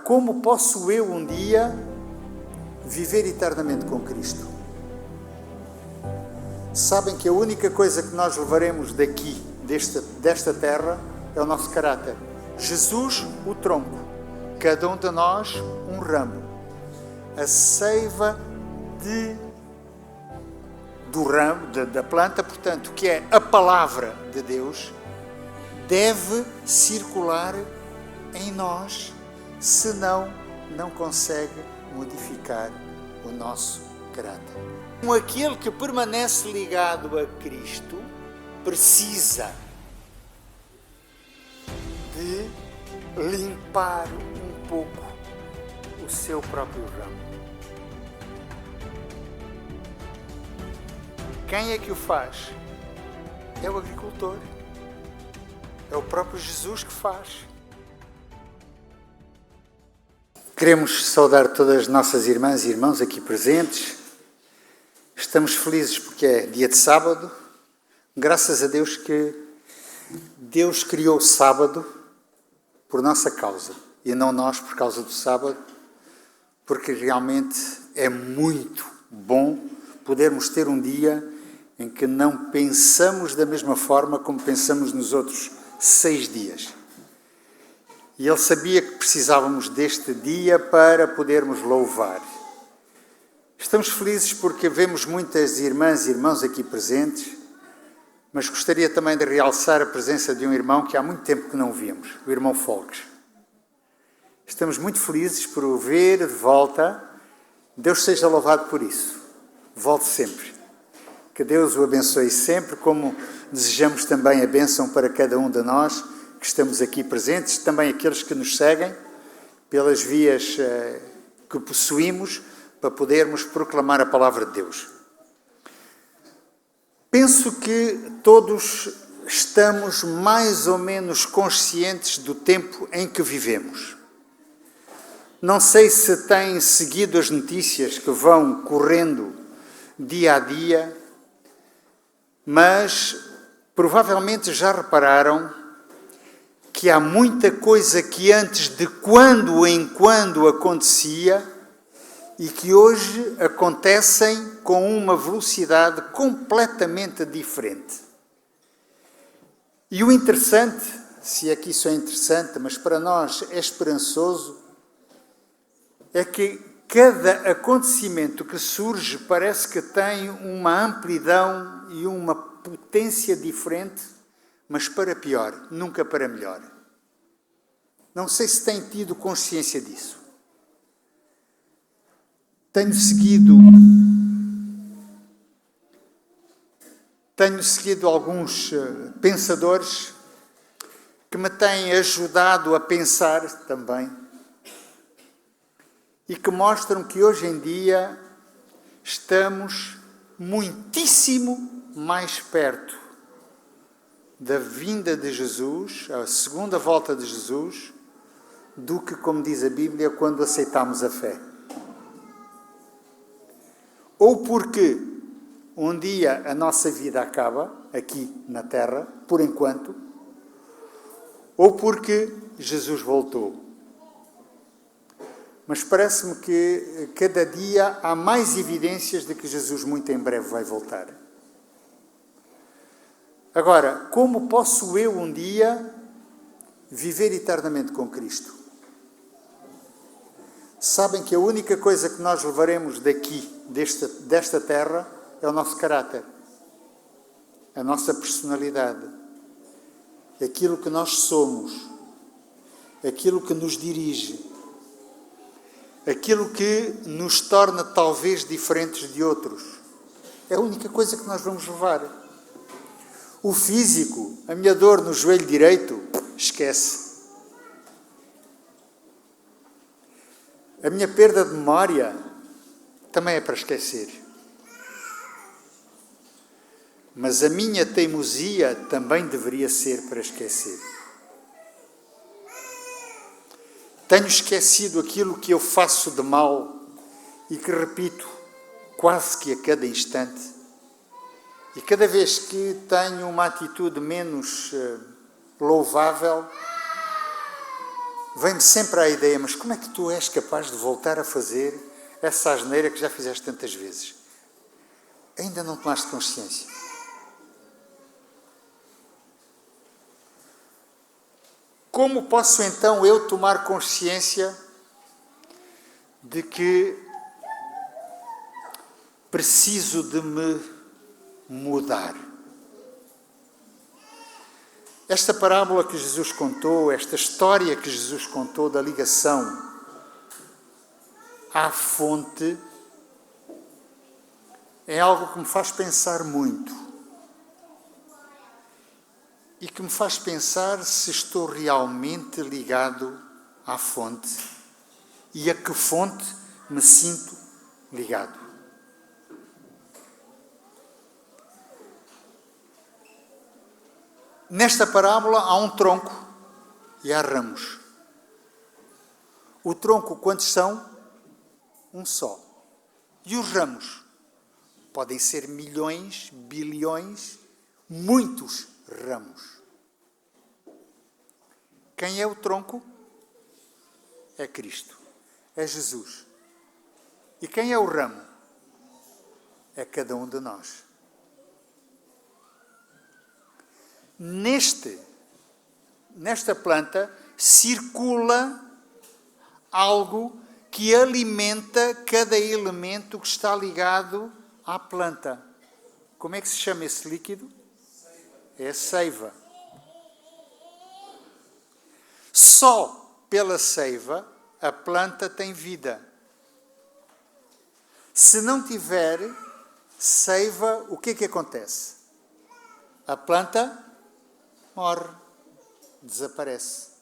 como posso eu um dia viver eternamente com Cristo? Sabem que a única coisa que nós levaremos daqui, desta terra, é o nosso caráter. Jesus, o tronco. Cada um de nós, um ramo. A seiva do ramo, da planta, portanto, que é a palavra de Deus, deve circular em nós, senão não consegue modificar o nosso caráter. Aquele que permanece ligado a Cristo precisa de limpar um pouco o seu próprio ramo. Quem é que o faz? É o agricultor. É o próprio Jesus que faz. Queremos saudar todas as nossas irmãs e irmãos aqui presentes. Estamos felizes porque é dia de sábado. Graças a Deus que Deus criou o sábado por nossa causa e não nós por causa do sábado, porque realmente é muito bom podermos ter um dia em que não pensamos da mesma forma como pensamos nos outros 6 dias. E Ele sabia que precisávamos deste dia para podermos louvar. Estamos felizes porque vemos muitas irmãs e irmãos aqui presentes, mas gostaria também de realçar a presença de um irmão que há muito tempo que não víamos, o irmão Folques. Estamos muito felizes por o ver de volta. Deus seja louvado por isso. Volte sempre. Que Deus o abençoe sempre, como desejamos também a bênção para cada um de nós que estamos aqui presentes, também aqueles que nos seguem pelas vias que possuímos para podermos proclamar a palavra de Deus. Penso que todos estamos mais ou menos conscientes do tempo em que vivemos. Não sei se têm seguido as notícias que vão correndo dia a dia, mas provavelmente já repararam que há muita coisa que antes de quando em quando acontecia e que hoje acontecem com uma velocidade completamente diferente. E o interessante, se é que isso é interessante, mas para nós é esperançoso, é que cada acontecimento que surge parece que tem uma amplidão e uma potência diferente, mas para pior, nunca para melhor. Não sei se têm tido consciência disso. Tenho seguido alguns pensadores que me têm ajudado a pensar também e que mostram que hoje em dia estamos muitíssimo mais perto da vinda de Jesus, a segunda volta de Jesus, do que, como diz a Bíblia, quando aceitamos a fé. Ou porque um dia a nossa vida acaba, aqui na Terra, por enquanto, ou porque Jesus voltou. Mas parece-me que cada dia há mais evidências de que Jesus muito em breve vai voltar. Agora, como posso eu um dia viver eternamente com Cristo? Sabem que a única coisa que nós levaremos daqui, desta terra, é o nosso caráter, a nossa personalidade, aquilo que nós somos, aquilo que nos dirige, aquilo que nos torna talvez diferentes de outros. É a única coisa que nós vamos levar. O físico, a minha dor no joelho direito, esquece. A minha perda de memória também é para esquecer. Mas a minha teimosia também deveria ser para esquecer. Tenho esquecido aquilo que eu faço de mal e que repito quase que a cada instante. E cada vez que tenho uma atitude menos louvável, vem-me sempre à ideia, mas como é que tu és capaz de voltar a fazer essa asneira que já fizeste tantas vezes? Ainda não tomaste consciência. Como posso então eu tomar consciência de que preciso de me mudar? Esta parábola que Jesus contou, esta história que Jesus contou da ligação à fonte, é algo que me faz pensar muito. E que me faz pensar se estou realmente ligado à fonte e a que fonte me sinto ligado. Nesta parábola há um tronco e há ramos. O tronco, quantos são? Um só. E os ramos? Podem ser milhões, bilhões, muitos ramos. Quem é o tronco? É Cristo. É Jesus. E quem é o ramo? É cada um de nós. Nesta planta circula algo que alimenta cada elemento que está ligado à planta. Como é que se chama esse líquido? É a seiva. Só pela seiva a planta tem vida. Se não tiver seiva, o que é que acontece? A planta morre, desaparece.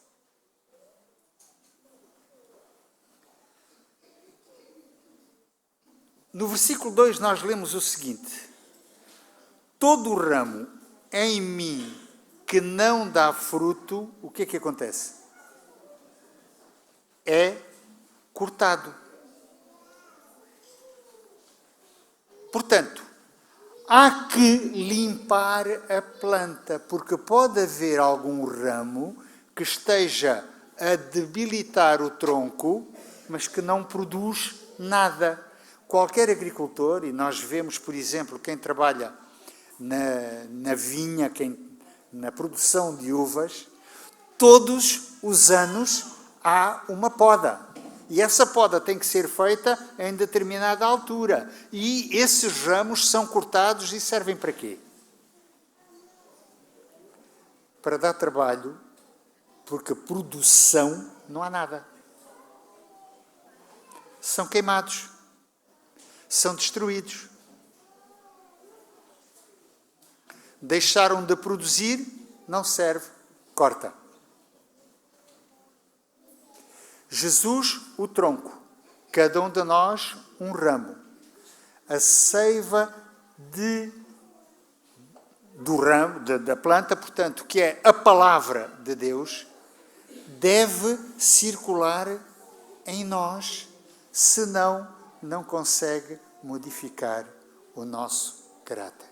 No versículo 2 nós lemos o seguinte: todo o ramo em mim que não dá fruto, o que é que acontece? É cortado. Portanto, há que limpar a planta, porque pode haver algum ramo que esteja a debilitar o tronco, mas que não produz nada. Qualquer agricultor, e nós vemos, por exemplo, quem trabalha na vinha, na produção de uvas, todos os anos há uma poda. E essa poda tem que ser feita em determinada altura. E esses ramos são cortados e servem para quê? Para dar trabalho, porque produção não há nada. São queimados. São destruídos. Deixaram de produzir, não serve, corta. Jesus, o tronco, cada um de nós, um ramo. A seiva do ramo, da planta, portanto, que é a palavra de Deus, deve circular em nós, senão não consegue modificar o nosso caráter.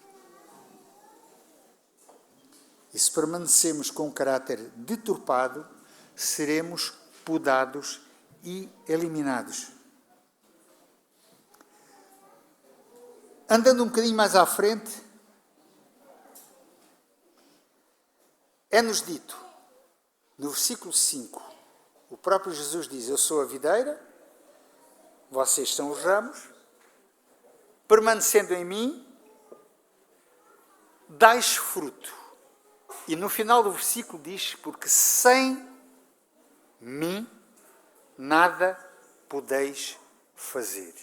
E se permanecemos com um caráter deturpado, seremos podados e eliminados. Andando um bocadinho mais à frente, é-nos dito, no versículo 5, o próprio Jesus diz: eu sou a videira, vocês são os ramos, permanecendo em mim, dais fruto. E no final do versículo diz: porque sem mim nada podeis fazer.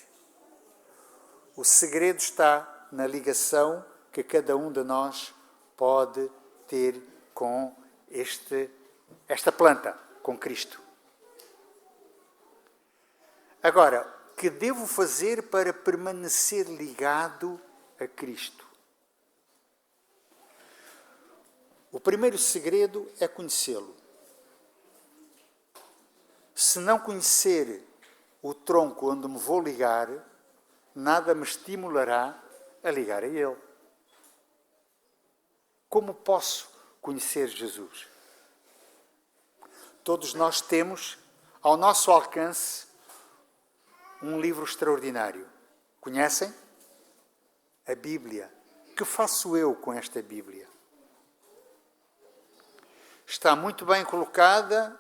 O segredo está na ligação que cada um de nós pode ter com esta planta, com Cristo. Agora, o que devo fazer para permanecer ligado a Cristo? O primeiro segredo é conhecê-lo. Se não conhecer o tronco onde me vou ligar, nada me estimulará a ligar a ele. Como posso conhecer Jesus? Todos nós temos ao nosso alcance um livro extraordinário. Conhecem? A Bíblia. O que faço eu com esta Bíblia? Está muito bem colocada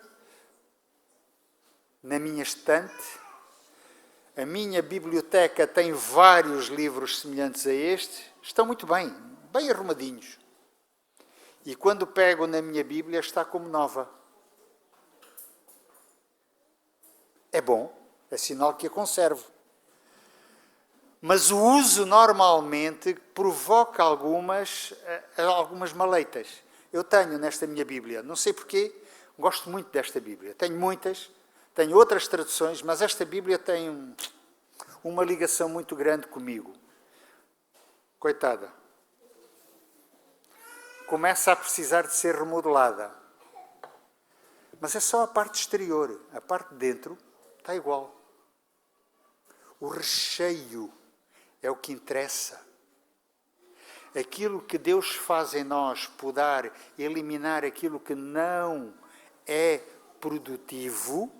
na minha estante. A minha biblioteca tem vários livros semelhantes a este. Estão muito bem, bem arrumadinhos. E quando pego na minha Bíblia, está como nova. É bom, é sinal que a conservo. Mas o uso normalmente provoca algumas maleitas. Eu tenho nesta minha Bíblia, não sei porquê, gosto muito desta Bíblia. Tenho muitas, tenho outras traduções, mas esta Bíblia tem uma ligação muito grande comigo. Coitada. Começa a precisar de ser remodelada. Mas é só a parte exterior. A parte de dentro está igual. O recheio é o que interessa. Aquilo que Deus faz em nós, podar, eliminar aquilo que não é produtivo,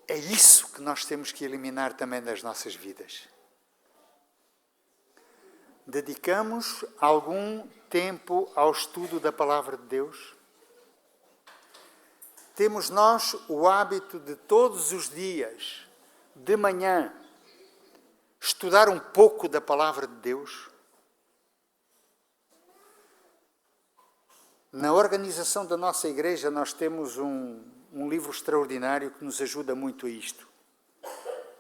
é isso que nós temos que eliminar também das nossas vidas. Dedicamos algum tempo ao estudo da Palavra de Deus? Temos nós o hábito de todos os dias, de manhã, estudar um pouco da Palavra de Deus? Na organização da nossa igreja nós temos um livro extraordinário que nos ajuda muito a isto,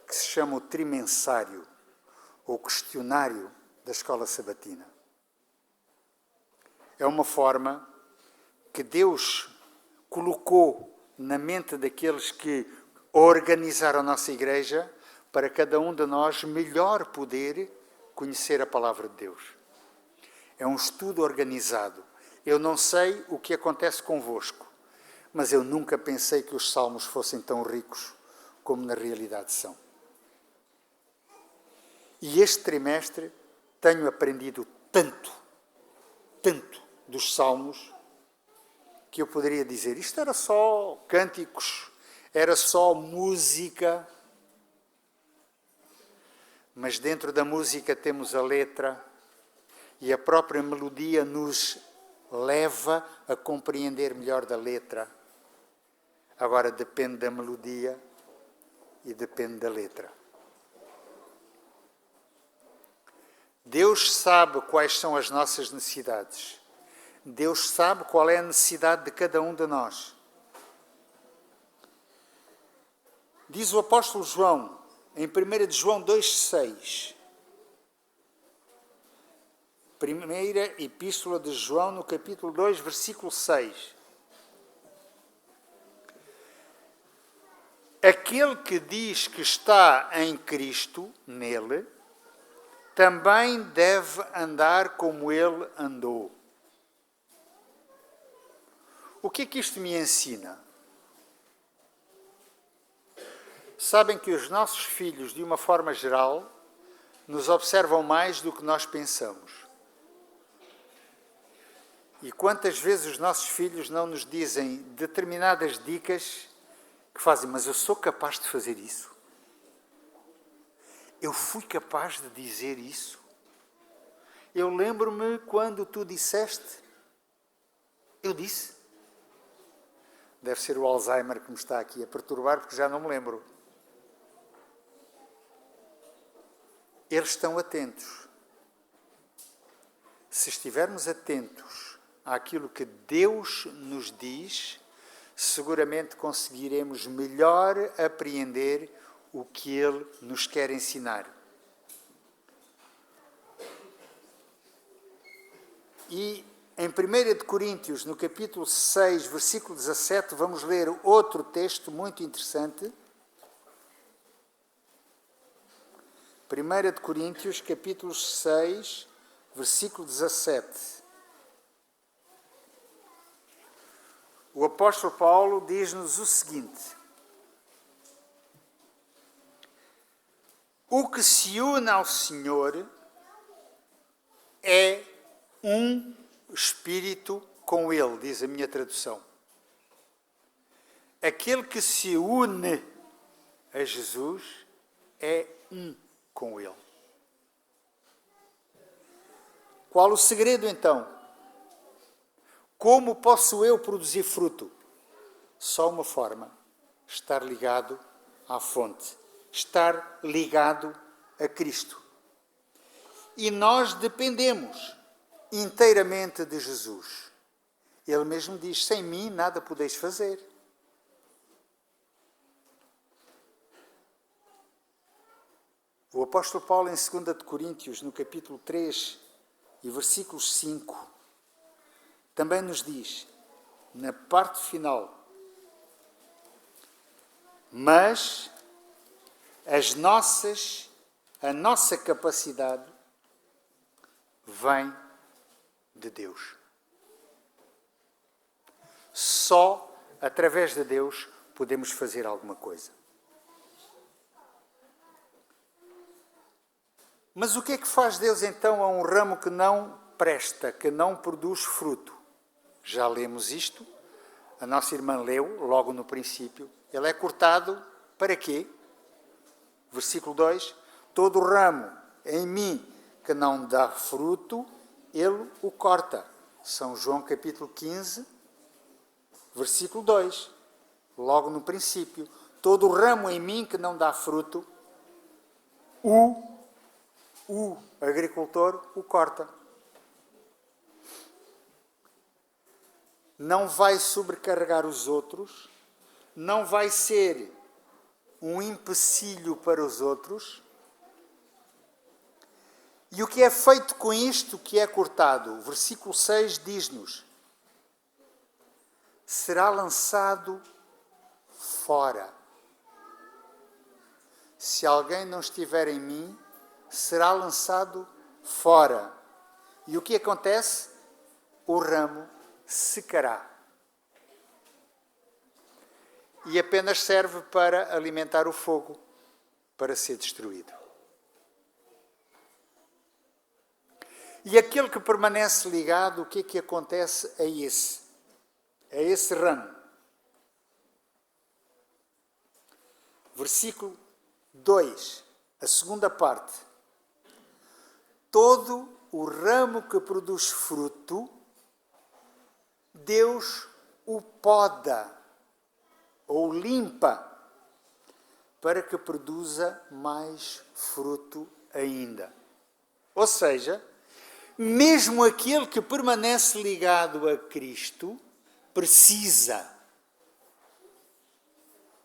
que se chama o Trimensário, ou Questionário da Escola Sabatina. É uma forma que Deus colocou na mente daqueles que organizaram a nossa igreja para cada um de nós melhor poder conhecer a Palavra de Deus. É um estudo organizado. Eu não sei o que acontece convosco, mas eu nunca pensei que os salmos fossem tão ricos como na realidade são. E este trimestre tenho aprendido tanto dos salmos, que eu poderia dizer, isto era só cânticos, era só música. Mas dentro da música temos a letra e a própria melodia nos leva a compreender melhor da letra. Agora depende da melodia e depende da letra. Deus sabe quais são as nossas necessidades. Deus sabe qual é a necessidade de cada um de nós. Diz o apóstolo João, em 1 de João 2,6. Primeira epístola de João, no capítulo 2, versículo 6. Aquele que diz que está em Cristo, nele, também deve andar como ele andou. O que é que isto me ensina? Sabem que os nossos filhos, de uma forma geral, nos observam mais do que nós pensamos. E quantas vezes os nossos filhos não nos dizem determinadas dicas que fazem, mas eu sou capaz de fazer isso? Eu fui capaz de dizer isso? Eu lembro-me quando tu disseste, eu disse. Deve ser o Alzheimer que me está aqui a perturbar, porque já não me lembro. Eles estão atentos. Se estivermos atentos àquilo que Deus nos diz, seguramente conseguiremos melhor apreender o que Ele nos quer ensinar. E em 1 de Coríntios, no capítulo 6, versículo 17, vamos ler outro texto muito interessante. 1 de Coríntios, capítulo 6, versículo 17. O apóstolo Paulo diz-nos o seguinte: o que se une ao Senhor é um espírito com Ele, diz a minha tradução. aquele que se une a Jesus é um com Ele. Qual o segredo, então? Como posso eu produzir fruto? Só uma forma: estar ligado à fonte, estar ligado a Cristo. E nós dependemos inteiramente de Jesus. Ele mesmo diz: sem mim nada podeis fazer. O apóstolo Paulo, em 2 de Coríntios, no capítulo 3 e versículos 5, também nos diz, na parte final: mas a nossa capacidade vem de Deus. Só através de Deus podemos fazer alguma coisa. Mas o que é que faz Deus então a um ramo que não presta, que não produz fruto? Já lemos isto, a nossa irmã leu logo no princípio. Ele é cortado para quê? Versículo 2: todo ramo em mim que não dá fruto, ele o corta. São João capítulo 15, versículo 2. Logo no princípio: todo ramo em mim que não dá fruto, o agricultor o corta. Não vai sobrecarregar os outros, não vai ser um empecilho para os outros. E o que é feito com isto que é cortado? O versículo 6 diz-nos: será lançado fora. Se alguém não estiver em mim, será lançado fora. E o que acontece? O ramo secará. E apenas serve para alimentar o fogo, para ser destruído. E aquele que permanece ligado, o que é que acontece a esse ramo? Versículo 2, a segunda parte. Todo o ramo que produz fruto, Deus o poda ou limpa para que produza mais fruto ainda. Ou seja, mesmo aquele que permanece ligado a Cristo precisa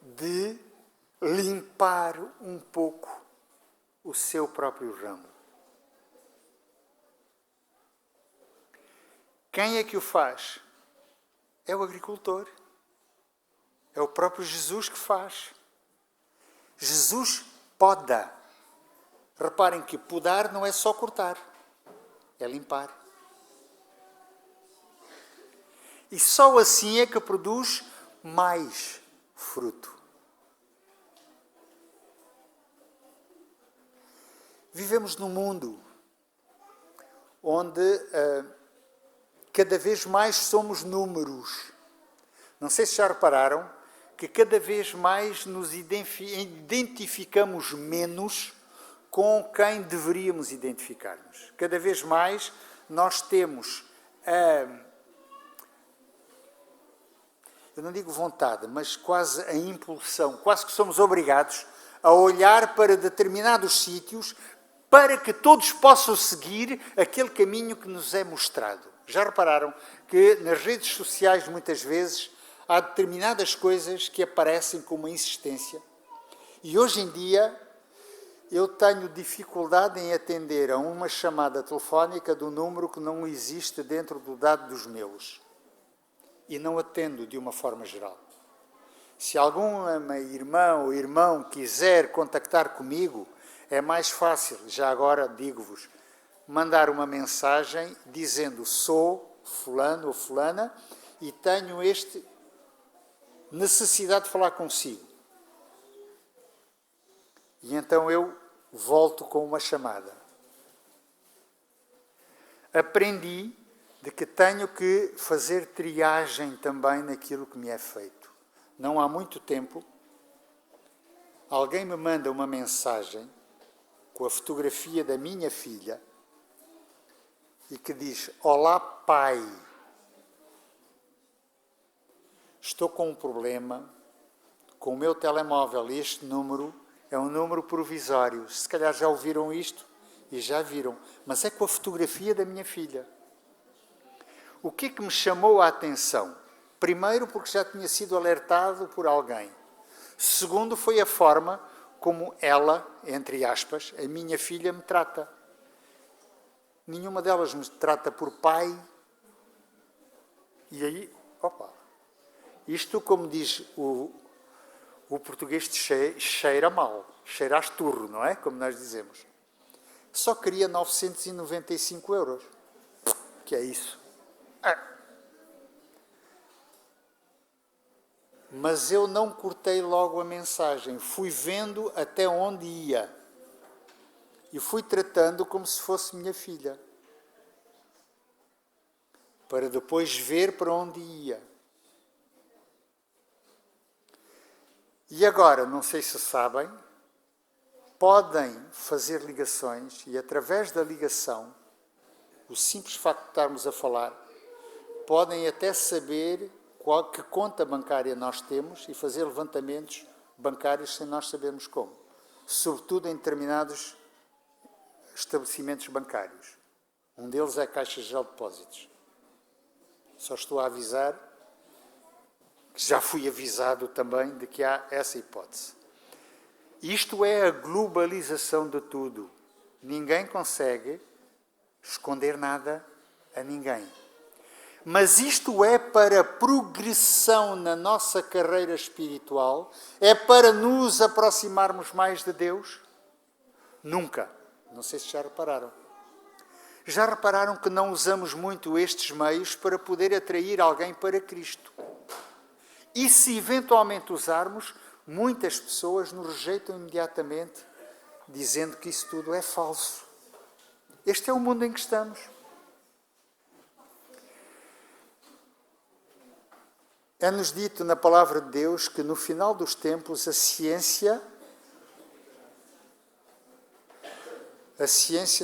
de limpar um pouco o seu próprio ramo. Quem é que o faz? É o agricultor. É o próprio Jesus que faz. Jesus poda. Reparem que podar não é só cortar, é limpar. E só assim é que produz mais fruto. Vivemos num mundo onde cada vez mais somos números. Não sei se já repararam que cada vez mais nos identificamos menos com quem deveríamos identificar-nos. Cada vez mais nós temos eu não digo vontade, mas quase a impulsão, quase que somos obrigados a olhar para determinados sítios para que todos possam seguir aquele caminho que nos é mostrado. Já repararam que nas redes sociais muitas vezes há determinadas coisas que aparecem com uma insistência? E hoje em dia eu tenho dificuldade em atender a uma chamada telefónica do número que não existe dentro do dado dos meus. E não atendo de uma forma geral. Se alguma irmã ou irmão quiser contactar comigo, é mais fácil, já agora digo-vos, mandar uma mensagem dizendo: sou fulano ou fulana e tenho necessidade de falar consigo. E então eu volto com uma chamada. Aprendi de que tenho que fazer triagem também naquilo que me é feito. não há muito tempo, alguém me manda uma mensagem com a fotografia da minha filha e que diz: olá, pai. Estou com um problema com o meu telemóvel e este número é um número provisório. Se calhar já ouviram isto e já viram, mas é com a fotografia da minha filha. O que é que me chamou a atenção? Primeiro, porque já tinha sido alertado por alguém. Segundo, foi a forma como ela, entre aspas, a minha filha me trata. Nenhuma delas me trata por pai. E aí, isto, como diz o português, cheira mal, cheira a esturro, não é? Como nós dizemos. Só queria 995 euros. Que é isso? Mas eu não cortei logo a mensagem. Fui vendo até onde ia. E fui tratando como se fosse minha filha. Para depois ver para onde ia. E agora, não sei se sabem, podem fazer ligações e através da ligação, o simples facto de estarmos a falar, podem até saber que conta bancária nós temos e fazer levantamentos bancários sem nós sabermos como. Sobretudo em determinados estabelecimentos bancários. Um deles é a Caixa Geral de Depósitos. Só estou a avisar, que já fui avisado também de que há essa hipótese. Isto é a globalização de tudo. Ninguém consegue esconder nada a ninguém. Mas isto é para progressão na nossa carreira espiritual? É para nos aproximarmos mais de Deus? Nunca. Não sei se já repararam. Já repararam que não usamos muito estes meios para poder atrair alguém para Cristo? E se eventualmente usarmos, muitas pessoas nos rejeitam imediatamente, dizendo que isso tudo é falso. Este é o mundo em que estamos. É-nos dito na palavra de Deus que no final dos tempos a ciência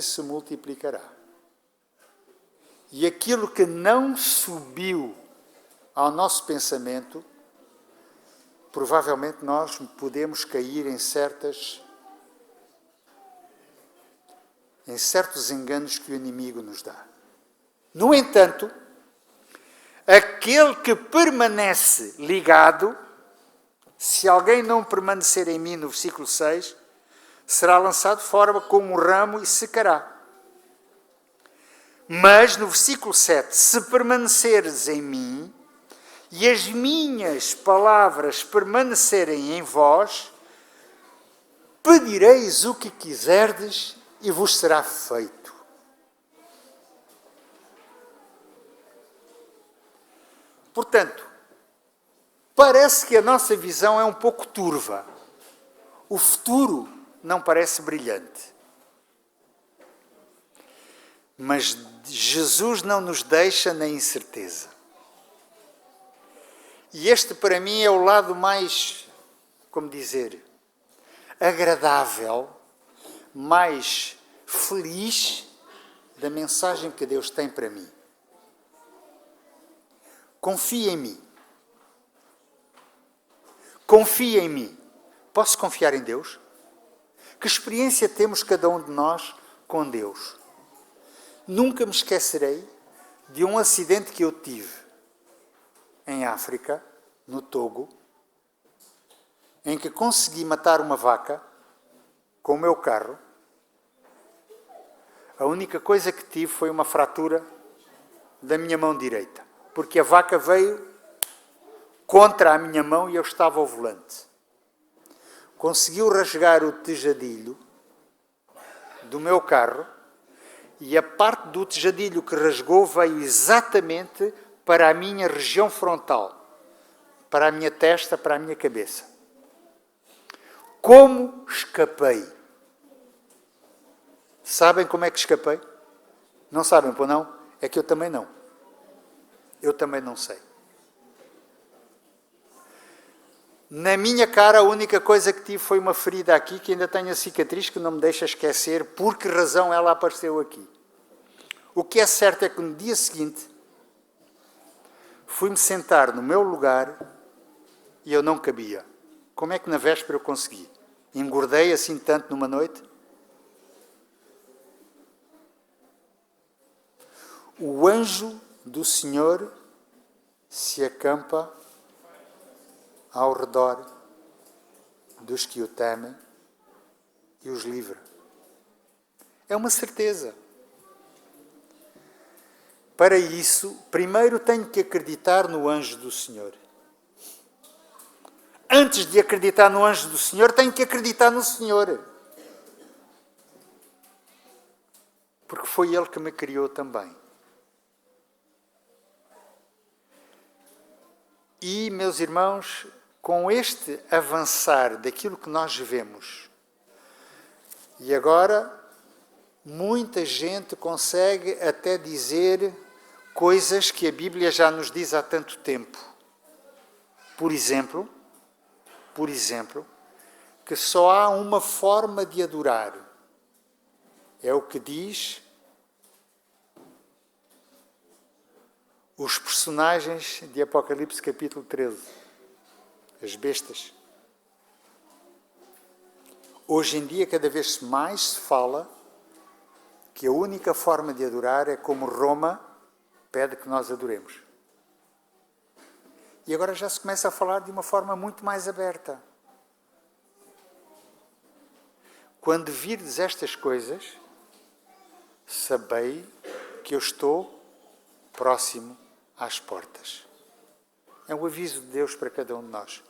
se multiplicará. E aquilo que não subiu ao nosso pensamento, provavelmente nós podemos cair em certos enganos que o inimigo nos dá. No entanto, aquele que permanece ligado, se alguém não permanecer em mim, no versículo 6, será lançado fora como um ramo e secará. Mas, no versículo 7, se permaneceres em mim e as minhas palavras permanecerem em vós, pedireis o que quiserdes e vos será feito. Portanto, parece que a nossa visão é um pouco turva. O futuro não parece brilhante. Mas Jesus não nos deixa na incerteza. E este, para mim, é o lado mais, como dizer, agradável, mais feliz da mensagem que Deus tem para mim. Confia em mim. Confia em mim. Posso confiar em Deus? Que experiência temos cada um de nós com Deus? Nunca me esquecerei de um acidente que eu tive em África, no Togo, em que consegui matar uma vaca com o meu carro. A única coisa que tive foi uma fratura da minha mão direita, porque a vaca veio contra a minha mão e eu estava ao volante. Conseguiu rasgar o tejadilho do meu carro e a parte do tejadilho que rasgou veio exatamente para a minha região frontal, para a minha testa, para a minha cabeça. Como escapei? Sabem como é que escapei? Não sabem, pois não? É que eu também não. Eu também não sei. Na minha cara, a única coisa que tive foi uma ferida aqui, que ainda tenho a cicatriz, que não me deixa esquecer por que razão ela apareceu aqui. O que é certo é que no dia seguinte, fui-me sentar no meu lugar e eu não cabia. Como é que na véspera eu consegui? Engordei assim tanto numa noite? O anjo do Senhor se acampa ao redor dos que o temem e os livra. É uma certeza. Para isso, primeiro tenho que acreditar no anjo do Senhor. Antes de acreditar no anjo do Senhor, tenho que acreditar no Senhor. Porque foi Ele que me criou também. E, meus irmãos, com este avançar daquilo que nós vemos, e agora muita gente consegue até dizer coisas que a Bíblia já nos diz há tanto tempo. Por exemplo, que só há uma forma de adorar. É o que diz os personagens de Apocalipse capítulo 13. As bestas. Hoje em dia, cada vez mais se fala que a única forma de adorar é como Roma pede que nós adoremos. E agora já se começa a falar de uma forma muito mais aberta. Quando virdes estas coisas, sabei que eu estou próximo às portas. É um aviso de Deus para cada um de nós.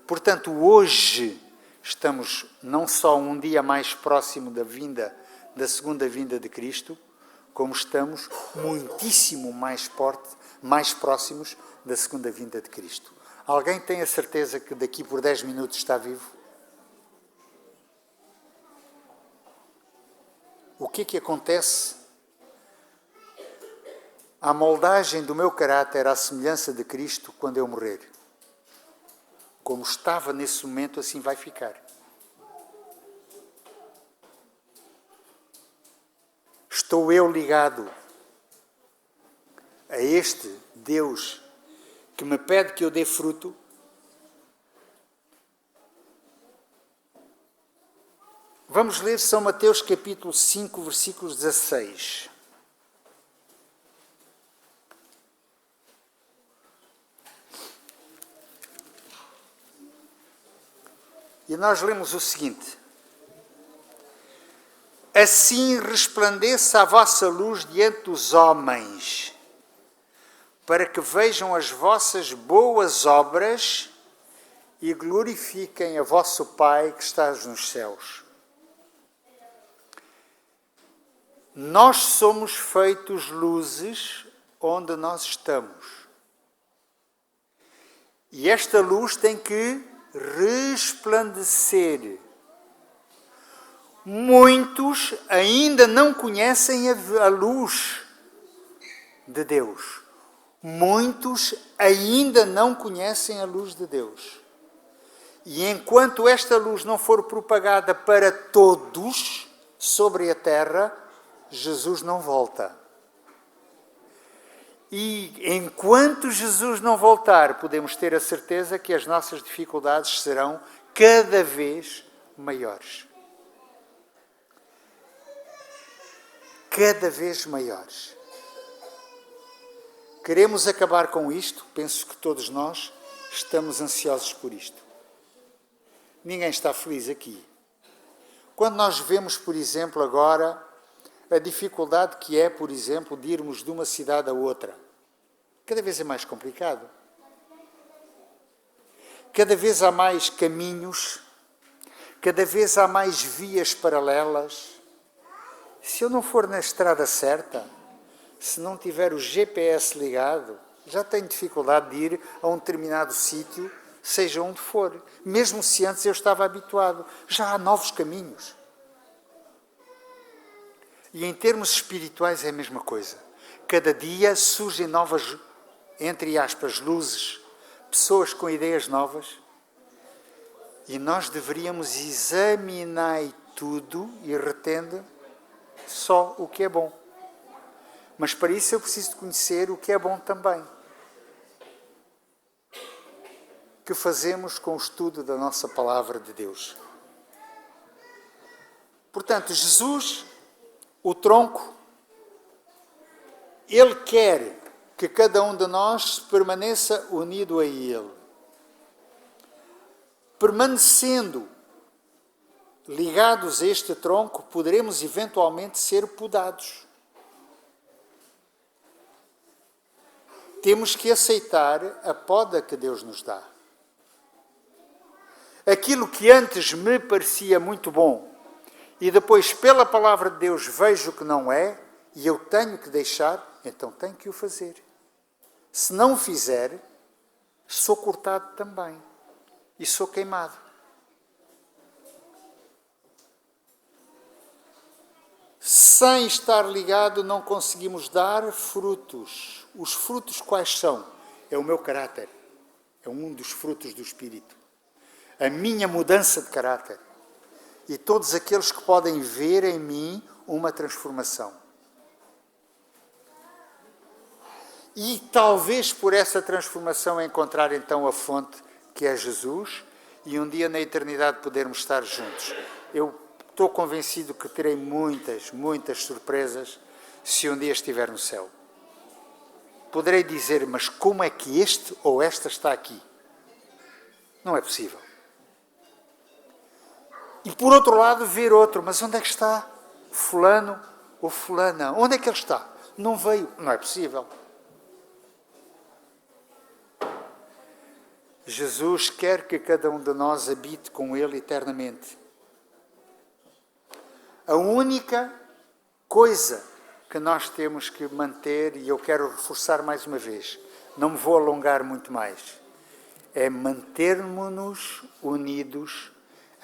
Portanto, hoje estamos não só um dia mais próximo da segunda vinda de Cristo, como estamos muitíssimo mais próximos da segunda vinda de Cristo. Alguém tem a certeza que daqui por 10 minutos está vivo? O que é que acontece? A moldagem do meu caráter à semelhança de Cristo quando eu morrer. Como estava nesse momento, assim vai ficar. Estou eu ligado a este Deus que me pede que eu dê fruto? Vamos ler São Mateus capítulo 5, versículos 16. E nós lemos o seguinte: assim resplandeça a vossa luz diante dos homens, para que vejam as vossas boas obras e glorifiquem a vosso Pai que estás nos céus. Nós somos feitos luzes onde nós estamos. E esta luz tem que resplandecer. Muitos ainda não conhecem a luz de Deus. Muitos ainda não conhecem a luz de Deus. E enquanto esta luz não for propagada para todos sobre a terra, Jesus não volta. E enquanto Jesus não voltar, podemos ter a certeza que as nossas dificuldades serão cada vez maiores. Cada vez maiores. Queremos acabar com isto? Penso que todos nós estamos ansiosos por isto. Ninguém está feliz aqui. Quando nós vemos, por exemplo, agora, a dificuldade que é, por exemplo, de irmos de uma cidade a outra. Cada vez é mais complicado. Cada vez há mais caminhos, cada vez há mais vias paralelas. Se eu não for na estrada certa, se não tiver o GPS ligado, já tenho dificuldade de ir a um determinado sítio, seja onde for. Mesmo se antes eu estava habituado. Já há novos caminhos. E em termos espirituais é a mesma coisa. Cada dia surgem novas, entre aspas, luzes, pessoas com ideias novas. E nós deveríamos examinar tudo e retendo só o que é bom. Mas para isso eu preciso de conhecer o que é bom também. Que fazemos com o estudo da nossa palavra de Deus. Portanto, Jesus, o tronco, Ele quer que cada um de nós permaneça unido a Ele. Permanecendo ligados a este tronco, poderemos eventualmente ser podados. Temos que aceitar a poda que Deus nos dá. Aquilo que antes me parecia muito bom e depois, pela palavra de Deus, vejo que não é e eu tenho que deixar, então tenho que o fazer. Se não o fizer, sou cortado também e sou queimado. Sem estar ligado, não conseguimos dar frutos. Os frutos quais são? É o meu caráter. É um dos frutos do Espírito. A minha mudança de caráter. E todos aqueles que podem ver em mim uma transformação. E talvez por essa transformação encontrar então a fonte que é Jesus e um dia na eternidade podermos estar juntos. Eu estou convencido que terei muitas, muitas surpresas se um dia estiver no céu. Poderei dizer, mas como é que este ou esta está aqui? Não é possível. E por outro lado ver outro, mas onde é que está fulano ou fulana? Onde é que ele está? Não veio, não é possível. Jesus quer que cada um de nós habite com Ele eternamente. A única coisa que nós temos que manter, e eu quero reforçar mais uma vez, não me vou alongar muito mais, é mantermos-nos unidos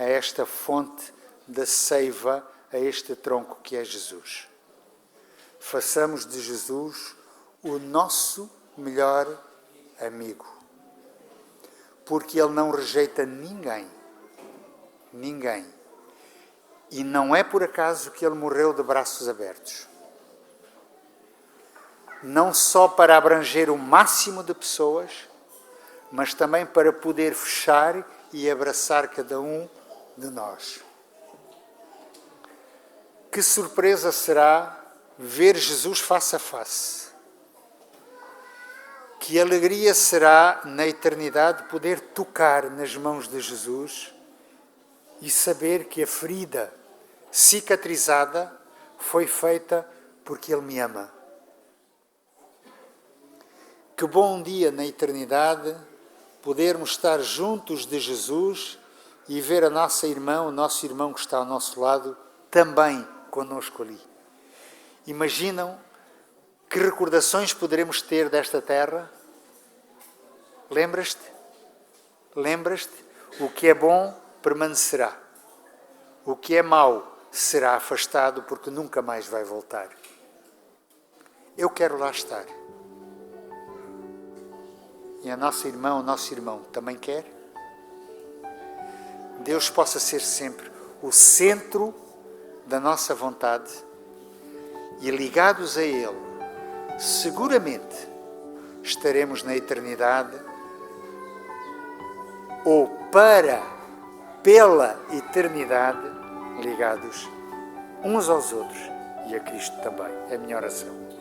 a esta fonte da seiva, a este tronco que é Jesus. Façamos de Jesus o nosso melhor amigo. Porque Ele não rejeita ninguém. Ninguém. E não é por acaso que Ele morreu de braços abertos. Não só para abranger o máximo de pessoas, mas também para poder fechar e abraçar cada um de nós. Que surpresa será ver Jesus face a face. Que alegria será na eternidade poder tocar nas mãos de Jesus e saber que a ferida cicatrizada foi feita porque Ele me ama. Que bom dia na eternidade podermos estar juntos de Jesus e ver a nossa irmã, o nosso irmão que está ao nosso lado, também conosco ali. Imaginam que recordações poderemos ter desta terra? Lembras-te? Lembras-te? O que é bom permanecerá. O que é mau será afastado porque nunca mais vai voltar. Eu quero lá estar. E a nossa irmã, o nosso irmão também quer? Deus possa ser sempre o centro da nossa vontade e ligados a Ele, seguramente estaremos na eternidade ou pela eternidade ligados uns aos outros e a Cristo também. É a minha oração.